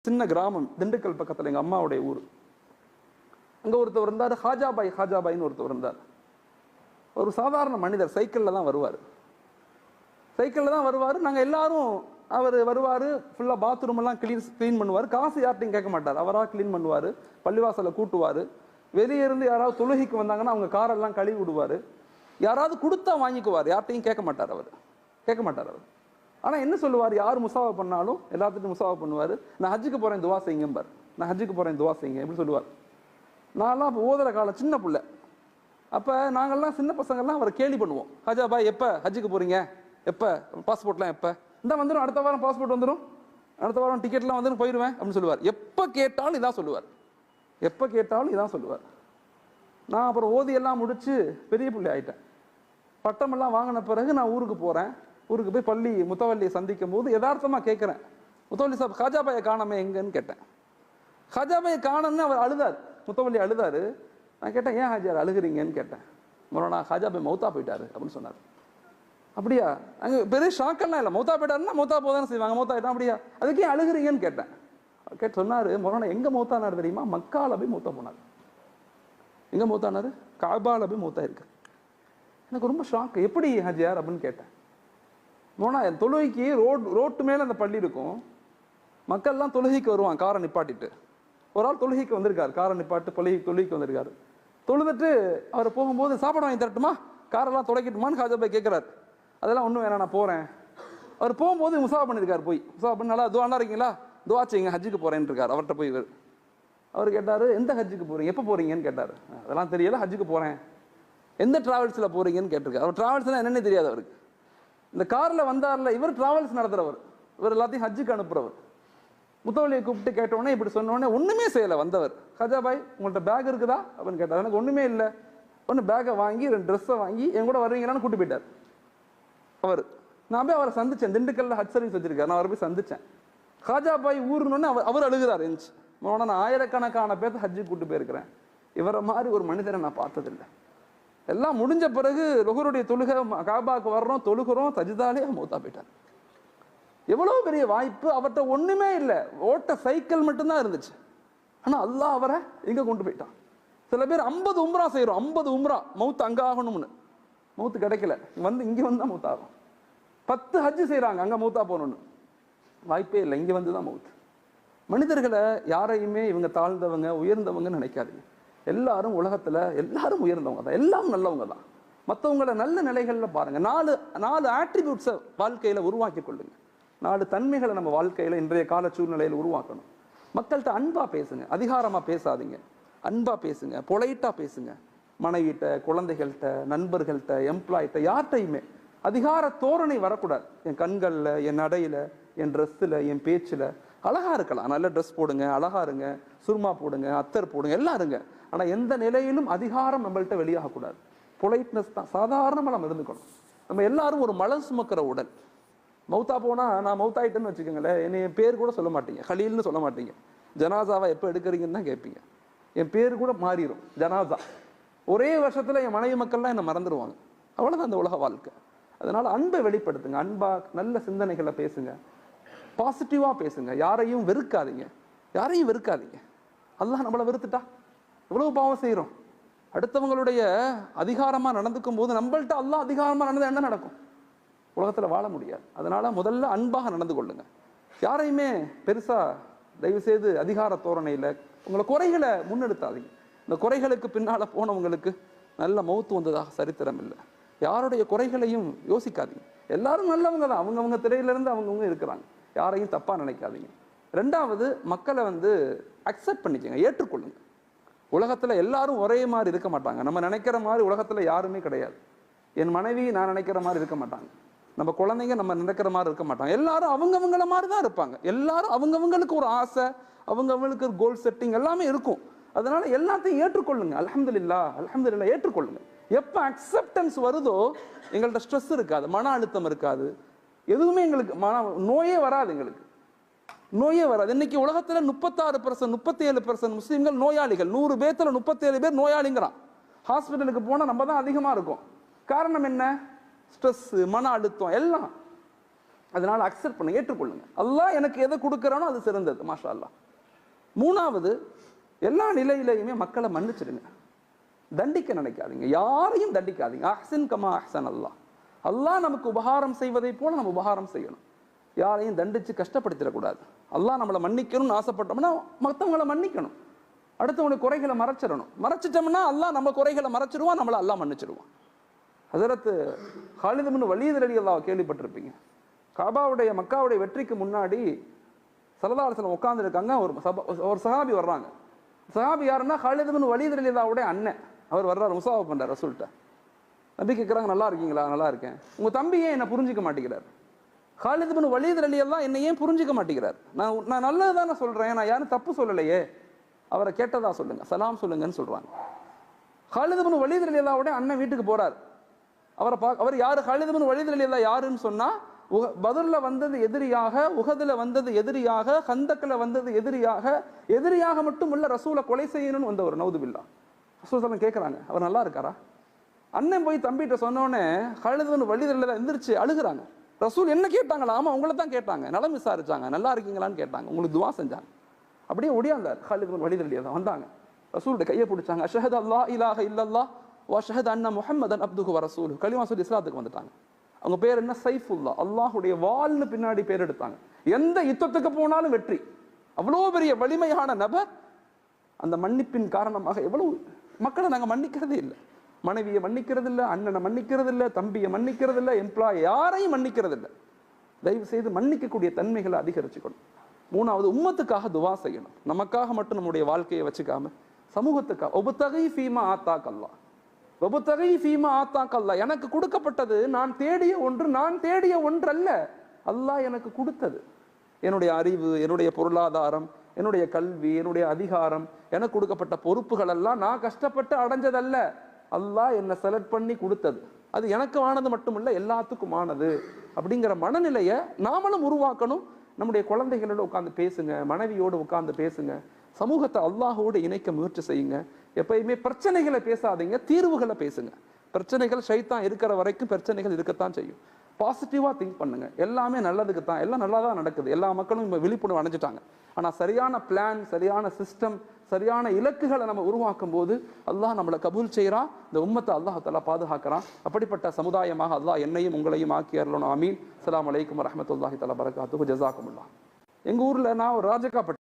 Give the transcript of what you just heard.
சின்ன கிராமம் திண்டுக்கல் பக்கத்தில் எங்கள் அம்மாவுடைய ஊர். அங்கே ஒருத்தர் இருந்தார், ஹாஜாபாயின்னு ஒருத்தர் இருந்தார். ஒரு சாதாரண மனிதர், சைக்கிளில் தான் வருவார். நாங்கள் எல்லாரும் அவர் வருவார், ஃபுல்லாக பாத்ரூம் எல்லாம் க்ளீன் பண்ணுவார். காசு யார்ட்டையும் கேட்க மாட்டார், அவராக க்ளீன் பண்ணுவார். பள்ளிவாசலை கூட்டுவார். வெளியே இருந்து யாராவது தொழுகைக்கு வந்தாங்கன்னா அவங்க காரெல்லாம் கழுவி விடுவார். யாராவது கொடுத்தா வாங்கிக்குவார், யார்ட்டையும் கேட்க மாட்டார் அவர். ஆனால் என்ன சொல்லுவார், யார் முசாவா பண்ணாலும் எல்லாத்துக்கும் முசாவா பண்ணுவார். நான் ஹஜ்ஜுக்கு போகிறேன் துவா செய்யுங்கம்பார். எப்படி சொல்லுவார். நான்லாம் அப்போ ஓதுற காலம், சின்ன பிள்ளை. அப்போ நாங்கள்லாம் சின்ன பசங்கள்லாம் அவரை கேலி பண்ணுவோம். ஹஜா பாய் எப்போ ஹஜ்ஜுக்கு போகிறீங்க, எப்போ பாஸ்போர்ட்லாம் எப்போ, இந்த வந்துடும், அடுத்த வாரம் பாஸ்போர்ட் வந்துடும், அடுத்த வாரம் டிக்கெட்லாம் வந்துடும், போயிடுவேன் அப்படின்னு சொல்லுவார். எப்போ கேட்டாலும் இதான் சொல்லுவார். நான் அப்புறம் ஓதியெல்லாம் முடித்து பெரிய பிள்ளை ஆகிட்டேன். பட்டமெல்லாம் வாங்கின பிறகு நான் ஊருக்கு போகிறேன். ஊருக்கு போய் முத்தவல்லியை சந்திக்கும் போது யதார்த்தமாக கேட்குறேன், முத்தவல்லி சாப் ஹாஜாபாயை காணாமே எங்கன்னு கேட்டேன். ஹாஜாபாயை காணன்னு அவர் அழுதார், முத்தவல்லி அழுதாரு. நான் கேட்டேன், ஏன் ஹாஜியார் அழுகிறீங்கன்னு கேட்டேன். மொரோனா ஹாஜாபாய் மௌத்தா போயிட்டாரு அப்படின்னு சொன்னார். அப்படியா? அங்கே பெரிய ஷாக்கெல்லாம் இல்லை. மௌத்தா போயிட்டாருன்னா மௌத்தா போதானே செய்வாங்க, மௌத்தா ஆகிட்டா அப்படியா, அதுக்கே அழுகிறீங்கன்னு கேட்டேன். சொன்னார், மொரோனா எங்கே மௌத்தானார் தெரியுமா, மக்கால போய் மௌத்தா போனார். எங்கே மௌத்தானார்? காபால போய் மௌத்தா இருக்கு. எனக்கு ரொம்ப ஷாக்கு, எப்படி ஹாஜியார் அப்படின்னு கேட்டேன். மோனா தொழுகைக்கு ரோட்டு மேலே அந்த பள்ளி இருக்கும். மக்கள்லாம் தொழுகைக்கு வருவான் காரை நிப்பாட்டிட்டு. ஒரு ஆள் தொழுகைக்கு வந்திருக்காரு, காரை நிப்பாட்டு தொழுகைக்கு வந்திருக்காரு. தொழுதுட்டு அவர் போகும்போது சாப்பாடு வாங்கி தரட்டுமா, காரெல்லாம் துடைக்கட்டுமான்னு ஹாஜாபாய் கேட்குறாரு. அதெல்லாம் ஒன்றும் வேணாம், நான் போகிறேன். அவர் போகும்போது முசாவா பண்ணியிருக்காரு. முசாவா பண்ணி நல்லா துவா இருக்கீங்களா, துவா செய்யுங்க, ஹஜ்ஜுக்கு போகிறேன்னு இருக்கார். அவர்கிட்ட போய் அவர் கேட்டார், எந்த ஹஜ்ஜுக்கு போகிறீங்க, எப்போ போகிறீங்கன்னு கேட்டார். அதெல்லாம் தெரியல, ஹஜ்ஜுக்கு போகிறேன். எந்த ட்ராவல்ஸில் போகிறீங்கன்னு கேட்டிருக்காரு. அவர் ட்ராவல்ஸ்னால் என்னென்ன தெரியாது அவருக்கு. இந்த காரில் வந்தார்ல, இவர் டிராவல்ஸ் நடத்துகிறவர், இவர் எல்லாத்தையும் ஹஜ்ஜுக்கு அனுப்புகிறவர். முத்தவல்லியை கூப்பிட்டு கேட்டோடனே இப்படி சொன்னோடனே ஒன்றுமே செய்யலை வந்தவர். ஹாஜாபாய் உங்கள்கிட்ட பேக் இருக்குதா அப்படின்னு கேட்டார். எனக்கு ஒன்றுமே இல்லை. ஒன்று பேக்கை வாங்கி 2 ட்ரெஸ்ஸை வாங்கி என் கூட வர்றீங்களான்னு கூட்டி போயிட்டார் அவர். நான் போய் அவரை சந்தித்தேன், திண்டுக்கல்ல ஹஜ் சர்வீஸ் வச்சிருக்காரு, நான் அவரை போய் சந்தித்தேன். ஹாஜாபாய் ஊருன்னு அவர் அழுகிறார் இருந்துச்சு. நான் ஆயிரக்கணக்கான பேர்த்த ஹஜ்ஜுக்கு கூட்டு போயிருக்கிறேன், இவரை மாதிரி ஒரு மனிதரை நான் பார்த்ததில்லை. எல்லாம் முடிஞ்ச பிறகு லுஹருடைய தொழுகை, காபாக்கு வர்றோம், தொழுகிறோம், சஜிதாலே மௌத்தா போயிட்டார். எவ்வளவு பெரிய வாய்ப்பு. அவர்கிட்ட ஒண்ணுமே இல்லை, ஓட்ட சைக்கிள் மட்டும்தான் இருந்துச்சு. ஆனா அல்லாஹ் அவரை எங்க கொண்டு போயிட்டான். சில பேர் 50 உம்ரா செய்யறோம், 50 உம்ரா, மௌத்து அங்க ஆகணும்னு. மௌத்து கிடைக்கல, இங்க வந்தா மௌத்து ஆகும். 10 ஹஜ் செய்யறாங்க, அங்க மௌத்தா போகணும்னு. வாய்ப்பே இல்லை, இங்க வந்துதான் மௌத்து. மனிதர்களை யாரையுமே இவங்க தாழ்ந்தவங்க உயர்ந்தவங்கன்னு நினைக்காதீங்க. எல்லாரும் உலகத்துல எல்லாரும் உயர்ந்தவங்க தான், எல்லாம் நல்லவங்க தான். மற்றவங்கள நல்ல நிலைகளில் பாருங்க. 4 ஆட்ரிபியூட்ஸை வாழ்க்கையில உருவாக்கி கொள்ளுங்க. 4 தன்மைகளை நம்ம வாழ்க்கையில இன்றைய கால சூழ்நிலையில் உருவாக்கணும். மக்கள்கிட்ட அன்பா பேசுங்க, அதிகாரமா பேசாதீங்க. அன்பா பேசுங்க, பொலைட்டா பேசுங்க. மனைவிட்ட, குழந்தைகள்கிட்ட, நண்பர்கள்ட்ட, எம்ப்ளாய்கிட்ட, யார்கிட்டையுமே அதிகார தோரணை வரக்கூடாது. என் கண்கள்ல, என் நடையில, என் ட்ரெஸ்ஸில், என் பேச்சில் அழகா இருக்கலாம். நல்ல ட்ரெஸ் போடுங்க, அழகா இருங்க, சுருமா போடுங்க, அத்தர் போடுங்க, எல்லாம் இருங்க. ஆனா எந்த நிலையிலும் அதிகாரம் நம்மள்கிட்ட வெளியாகக்கூடாது. பொலைட்னஸ் தான், சாதாரணமாக நம்ம இருந்துக்கணும். நம்ம எல்லாரும் ஒரு மலம் சுமக்கிற உடல். மௌத்தா போனா, நான் மௌத்தாயிட்டேன்னு வச்சுக்கோங்களேன், என்னை என் பேர் கூட சொல்ல மாட்டீங்க, ஹலீல்னு சொல்ல மாட்டீங்க. ஜனாசாவை எப்போ எடுக்கிறீங்கன்னு தான் கேட்பீங்க. என் பேர் கூட மாறிடும், ஜனாசா. ஒரே வருஷத்துல என் மனைவி மக்கள்லாம் என்னை மறந்துடுவாங்க. அவ்வளவுதான் அந்த உலக வாழ்க்கை. அதனால அன்பை வெளிப்படுத்துங்க, அன்பா நல்ல சிந்தனைகளை பேசுங்க, பாசிட்டிவா பேசுங்க. யாரையும் வெறுக்காதீங்க. அல்லாஹ் நம்மளை வெறுத்துட்டா எவ்வளவு பாவம் செய்யறோம். அடுத்தவங்களுடைய அதிகாரமா நடந்துக்கும் போது நம்மள்ட்ட அல்லாஹ் அதிகாரமா நடந்தா என்ன நடக்கும்? உலகத்துல வாழ முடியாது. அதனால முதல்ல அன்பாக நடந்து கொள்ளுங்க. யாரையுமே பெருசா தயவு செய்து அதிகார தோரணையில உங்களை குறைகளை முன்னெடுத்தாதீங்க. இந்த குறைகளுக்கு பின்னால போனவங்களுக்கு நல்ல மௌத்து வந்ததாக சரித்திரம் இல்லை. யாருடைய குறைகளையும் யோசிக்காதீங்க. எல்லாரும் நல்லவங்க தான், அவங்கவுங்க திரையிலிருந்து அவங்கவுங்க இருக்கிறாங்க. யாரையும் தப்பா நினைக்காதீங்க. 2வது, மக்களை அக்செப்ட் பண்ணிக்கங்க, ஏற்றுக்கொள்ளுங்க. உலகத்துல எல்லாரும் ஒரே மாதிரி இருக்க மாட்டாங்க. நம்ம நினைக்கிற மாதிரி உலகத்துல யாருமே கிடையாது. என் மனைவி நான் நினைக்கிற மாதிரி இருக்க மாட்டாங்க, நம்ம குழந்தைங்க நம்ம நினைக்கிற மாதிரி இருக்க மாட்டாங்க. எல்லாரும் அவங்கவங்கள மாதிரி தான் இருப்பாங்க. எல்லாரும் அவங்கவங்களுக்கு ஒரு ஆசை, அவங்கவங்களுக்கு ஒரு கோல் செட்டிங் எல்லாமே இருக்கும். அதனால எல்லாத்தையும் ஏற்றுக்கொள்ளுங்க. அல்ஹம்துலில்லாஹ் ஏற்றுக்கொள்ளுங்க. எப்ப அக்செப்டன்ஸ் வருதோ எங்கள்கிட்ட ஸ்ட்ரெஸ் இருக்காது, மன அழுத்தம் இருக்காது, எதுவுமே எங்களுக்கு நோயே வராது. இன்னைக்கு உலகத்துல 36%, 37% முஸ்லீம்கள் நோயாளிகள். 100 பேர்த்துல 37 பேர் நோயாளிங்கிறான். ஹாஸ்பிட்டலுக்கு போனா நம்ம தான் அதிகமா இருக்கும். காரணம் என்ன? ஸ்ட்ரெஸ், மன அழுத்தம் எல்லாம். அதனால அக்செப்ட் பண்ணுங்க, ஏற்றுக்கொள்ளுங்க. அல்லாஹ் எனக்கு எதை கொடுக்குறானோ அது சிறந்தது. மாஷா அல்லாஹ். மூணாவது, எல்லா நிலையிலையுமே மக்களை மன்னிச்சிடுங்க. தண்டிக்க நினைக்காதீங்க, யாரையும் தண்டிக்காதீங்க. அஹ்சின் கமா அஹ்சன் அல்லாஹ். அல்லாஹ் நமக்கு உபகாரம் செய்வதை போல நம்ம உபகாரம் செய்யணும். யாரையும் தண்டிச்சு கஷ்டப்படுத்திடக்கூடாது. அல்லாஹ் நம்மளை மன்னிக்கணும்னு ஆசைப்பட்டோம்னா மற்றவங்களை மன்னிக்கணும். அடுத்தவங்களுடைய குறைகளை மறைச்சிடணும். மறைச்சிட்டோம்னா அல்லாஹ் நம்ம குறைகளை மறைச்சிடுவான், நம்மளை அல்லாஹ் மன்னிச்சிடுவான். ஹஸரத் காலித் இப்னு வலீத் ரலியல்லாஹு கேள்விப்பட்டிருப்பீங்க. காபாவுடைய மக்காவுடைய வெற்றிக்கு முன்னாடி ஸல்லல்லாஹு அலைஹி வஸல்லம் உட்கார்ந்து இருக்காங்க. ஒரு சஹாபி வர்றாங்க. சஹாபி யாருன்னா காலித் இப்னு வலீத் ரலியல்லாஹுடைய அண்ணன். அவர் வர்றாரு, முசாஃபா பண்றார் ரசூல்கிட்ட. நபி கேட்குறாங்க, நல்லா இருக்கீங்களா? நல்லா இருக்கேன். உங்க தம்பி ஏன் என்ன புரிஞ்சிக்க மாட்டேங்கிறார்? காலித் இப்னு வலீத் ரலியல்லாஹு என்னை ஏன் புரிஞ்சிக்க மாட்டேங்கிறார்? நான் நல்லது தானே சொல்றேன், நான் யாரும் தப்பு சொல்லலையே. அவரை கேட்டதா சொல்லுங்க, சலாம் சொல்லுங்கன்னு சொல்றாங்க. காலித் இப்னு வலீத் ரலியல்லாஹுடைய அண்ணன் வீட்டுக்கு போறார். அவர் யாரு? காலித் இப்னு வலீத் ரலியல்லாஹு யாருன்னு சொன்னா, பத்ர்ல வந்தது எதிரியாக, உஹதுல வந்தது எதிரியாக, கந்தக்ல வந்தது எதிரியாக மட்டும் இல்ல, ரசூலை கொலை செய்யணும்னு வந்த ஒரு நௌதுபில்லா. ரசூல் ஸல்லல்லாஹு கேட்கறாங்க, அவர் நல்லா இருக்காரா? அண்ணன் போய் தம்பிகிட்ட சொன்னோடனே காலித் இப்னு வலீத் ரலியல்லாஹு எந்திரிச்சு அழுகுறாங்க. ரசூல் என்ன கேட்டாங்களா? ஆமா, உங்களை தான் கேட்டாங்க. நலம் விசாரிச்சாங்க, நல்லா இருக்கீங்களான்னு கேட்டாங்க, உங்களுக்கு துவா செஞ்சாங்க. அப்படியே ஒடியாந்தார். காலித் இப்னு வலீத் ரலியல்லாஹு வந்தாங்க, ரசூலுடைய கையை பிடிச்சாங்க. அஷ்ஹது அல்லா இலாஹ இல்லல்லாஹ் வ அஷ்ஹது அன்ன முஹம்மதன் அப்துஹு வ ரசூலுஹு. கலிமா சொல்லி இஸ்லாத்துக்கு வந்துட்டாங்க. அவங்க பேர் என்ன? சைஃபுல்லா. அல்லாஹுடைய வாள்னு பின்னாடி பேர் எடுத்தாங்க. எந்த யுத்தத்துக்கு போனாலும் வெற்றி. அவ்வளோ பெரிய வலிமையான நபர். அந்த மன்னிப்பின் காரணமாக எவ்வளவு மக்களை நாங்கள் மன்னிக்கிறதே இல்லை. மனைவியை மன்னிக்கிறது இல்லை, அண்ணனை மன்னிக்கிறது இல்லை, தம்பியை மன்னிக்கிறது இல்லை, எம்ப்ளாய் யாரையும் மன்னிக்கிறது இல்லை. தயவு செய்து மன்னிக்கக்கூடிய தன்மைகளை அதிகரிச்சுக்கணும். மூணாவது, உம்மத்துக்காக துவா செய்யணும். நமக்காக மட்டும் நம்முடைய வாழ்க்கையை வச்சுக்காம சமூகத்துக்காக. ஒபுத்தகை ஃபீமா ஆத்தாக் அல்லாஹ், ஒபுத்தகை ஃபீமா ஆத்தாக் அல்லாஹ். எனக்கு கொடுக்கப்பட்டது நான் தேடிய ஒன்று அல்ல, அல்லாஹ் எனக்கு கொடுத்தது. என்னுடைய அறிவு, என்னுடைய பொருளாதாரம், என்னுடைய கல்வி, என்னுடைய அதிகாரம், எனக்கு கொடுக்கப்பட்ட பொறுப்புகள் எல்லாம் நான் கஷ்டப்பட்டு அடைஞ்சதல்ல, அல்லாஹ் என்னை செலக்ட் பண்ணி கொடுத்தது. அது எனக்கு ஆனது மட்டுமல்ல, எல்லாத்துக்கும் ஆனது. அப்படிங்கிற மனநிலையை நாமளும் உருவாக்கணும். நம்முடைய குழந்தைகளோட உட்காந்து பேசுங்க, மனைவியோடு உட்காந்து பேசுங்க, சமூகத்தை அல்லாஹோடு இணைக்க முயற்சி செய்யுங்க. எப்பயுமே பிரச்சனைகளை பேசாதீங்க, தீர்வுகளை பேசுங்க. பிரச்சனைகள் ஷைத்தான் இருக்கிற வரைக்கும் பிரச்சனைகள் இருக்கத்தான் செய்யும். பாசிட்டிவா திங்க் பண்ணுங்க. எல்லாமே நல்லதுக்கு தான், எல்லாம் நல்லா தான் நடக்குது. எல்லா மக்களும் இப்போ விழிப்புணர்வு அடைஞ்சிட்டாங்க. ஆனால் சரியான பிளான், சரியான சிஸ்டம், சரியான இலக்குகளை நம்ம உருவாக்கும் போது அல்லாஹ் நம்மளை கபூல் செய்கிறான். இந்த உம்மத்தை அல்லாஹ் தஆலா பாதுகாக்கிறான். அப்படிப்பட்ட சமுதாயமாக அல்லாஹ் என்னையும் உங்களையும் ஆக்கி அருளணும். ஆமீன். அஸ்ஸலாமு அலைக்கும் வரஹ்மத்துல்லாஹி தஆலா பரகாத்துஹு. ஜஸாக்குமுல்லாஹ். எங்கள் ஊரில் நான் ஒரு ராஜகாப்பட்டி